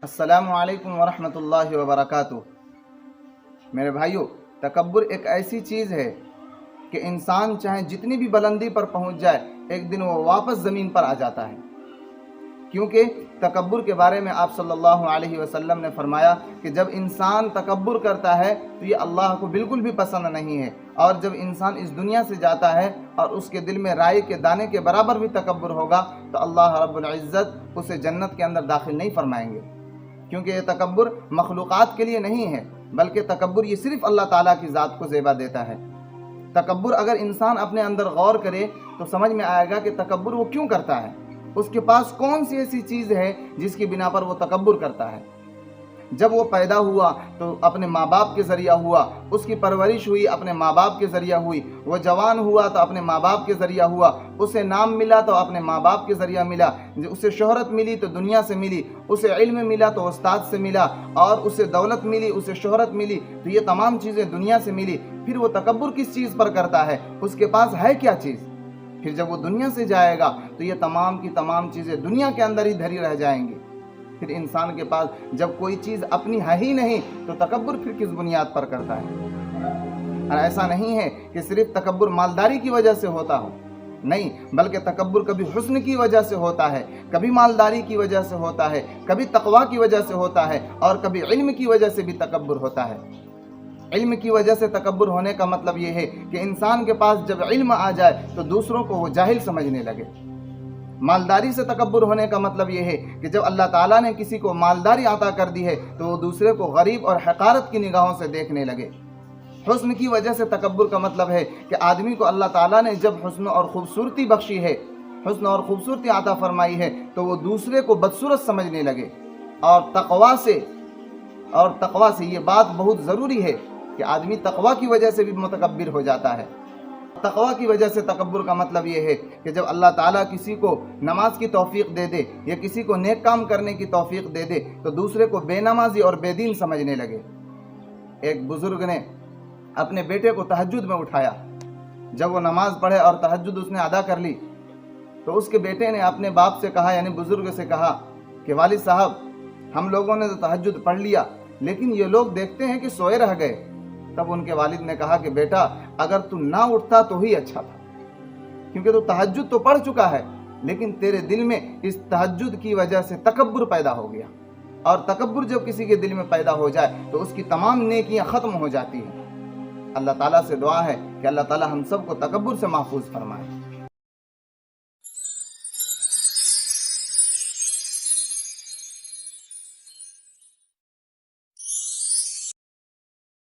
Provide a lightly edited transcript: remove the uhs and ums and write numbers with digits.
السلام علیکم ورحمۃ اللہ وبرکاتہ۔ میرے بھائیوں، تکبر ایک ایسی چیز ہے کہ انسان چاہے جتنی بھی بلندی پر پہنچ جائے، ایک دن وہ واپس زمین پر آ جاتا ہے۔ کیونکہ تکبر کے بارے میں آپ صلی اللہ علیہ وسلم نے فرمایا کہ جب انسان تکبر کرتا ہے تو یہ اللہ کو بالکل بھی پسند نہیں ہے، اور جب انسان اس دنیا سے جاتا ہے اور اس کے دل میں رائی کے دانے کے برابر بھی تکبر ہوگا تو اللہ رب العزت اسے جنت کے اندر داخل نہیں فرمائیں گے، کیونکہ یہ تکبر مخلوقات کے لیے نہیں ہے، بلکہ تکبر یہ صرف اللہ تعالیٰ کی ذات کو زیبا دیتا ہے۔ تکبر اگر انسان اپنے اندر غور کرے تو سمجھ میں آئے گا کہ تکبر وہ کیوں کرتا ہے، اس کے پاس کون سی ایسی چیز ہے جس کی بنا پر وہ تکبر کرتا ہے۔ جب وہ پیدا ہوا تو اپنے ماں باپ کے ذریعہ ہوا، اس کی پرورش ہوئی اپنے ماں باپ کے ذریعہ ہوئی، وہ جوان ہوا تو اپنے ماں باپ کے ذریعہ ہوا، اسے نام ملا تو اپنے ماں باپ کے ذریعہ ملا، اسے شہرت ملی تو دنیا سے ملی، اسے علم ملا تو استاد سے ملا، اور اسے دولت ملی، اسے شہرت ملی، تو یہ تمام چیزیں دنیا سے ملی۔ پھر وہ تکبر کس چیز پر کرتا ہے؟ اس کے پاس ہے کیا چیز؟ پھر جب وہ دنیا سے جائے گا تو یہ تمام کی تمام چیزیں دنیا کے اندر ہی دھری رہ جائیں گی۔ پھر انسان کے پاس جب کوئی چیز اپنی ہے ہی نہیں تو تکبر پھر کس بنیاد پر کرتا ہے؟ اور ایسا نہیں ہے کہ صرف تکبر مالداری کی وجہ سے ہوتا ہو، نہیں، بلکہ تکبر کبھی حسن کی وجہ سے ہوتا ہے، کبھی مالداری کی وجہ سے ہوتا ہے، کبھی تقوی کی وجہ سے ہوتا ہے، اور کبھی علم کی وجہ سے بھی تکبر ہوتا ہے۔ علم کی وجہ سے تکبر ہونے کا مطلب یہ ہے کہ انسان کے پاس جب علم آ جائے تو دوسروں کو وہ جاہل سمجھنے لگے۔ مالداری سے تکبر ہونے کا مطلب یہ ہے کہ جب اللہ تعالیٰ نے کسی کو مالداری عطا کر دی ہے تو وہ دوسرے کو غریب اور حقارت کی نگاہوں سے دیکھنے لگے۔ حسن کی وجہ سے تکبر کا مطلب ہے کہ آدمی کو اللہ تعالیٰ نے جب حسن اور خوبصورتی بخشی ہے، حسن اور خوبصورتی عطا فرمائی ہے، تو وہ دوسرے کو بدصورت سمجھنے لگے۔ اور تقوی سے یہ بات بہت ضروری ہے کہ آدمی تقوی کی وجہ سے بھی متکبر ہو جاتا ہے۔ تقوی کی وجہ سے تکبر کا مطلب یہ ہے کہ جب اللہ تعالیٰ کسی کو نماز کی توفیق دے دے یا کسی کو نیک کام کرنے کی توفیق دے دے تو دوسرے کو بے نمازی اور بے دین سمجھنے لگے۔ ایک بزرگ نے اپنے بیٹے کو تہجد میں اٹھایا۔ جب وہ نماز پڑھے اور تہجد اس نے ادا کر لی تو اس کے بیٹے نے اپنے باپ سے کہا، یعنی بزرگ سے کہا کہ والد صاحب، ہم لوگوں نے تو تہجد پڑھ لیا لیکن یہ لوگ دیکھتے ہیں کہ سوئے رہ گئے۔ تب ان کے والد نے کہا کہ بیٹا، اگر تو نہ اٹھتا تو ہی اچھا تھا، کیونکہ تو تہجد تو پڑھ چکا ہے لیکن تیرے دل میں اس تہجد کی وجہ سے تکبر پیدا ہو گیا، اور تکبر جب کسی کے دل میں پیدا ہو جائے تو اس کی تمام نیکیاں ختم ہو جاتی ہیں۔ اللہ تعالیٰ سے دعا ہے کہ اللہ تعالیٰ ہم سب کو تکبر سے محفوظ فرمائے۔